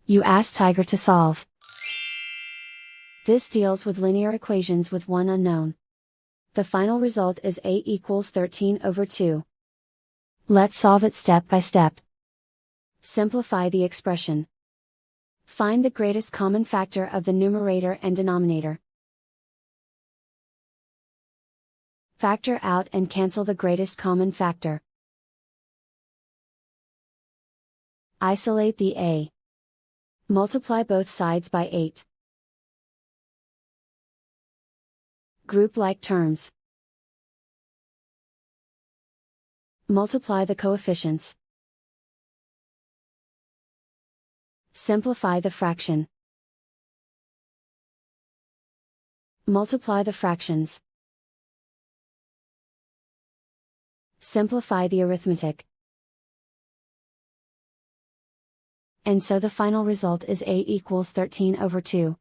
You ask Tiger to solve. This deals with linear equations with one unknown. The final result is A equals 13 over 2. Let's solve it step by step. Simplify the expression. Find the greatest common factor of the numerator and denominator. Factor out and cancel the greatest common factor. Isolate the A. Multiply both sides by 8. Group like terms. Multiply the coefficients. Simplify the fraction. Multiply the fractions. Simplify the arithmetic. And so the final result is A equals 13 over 2.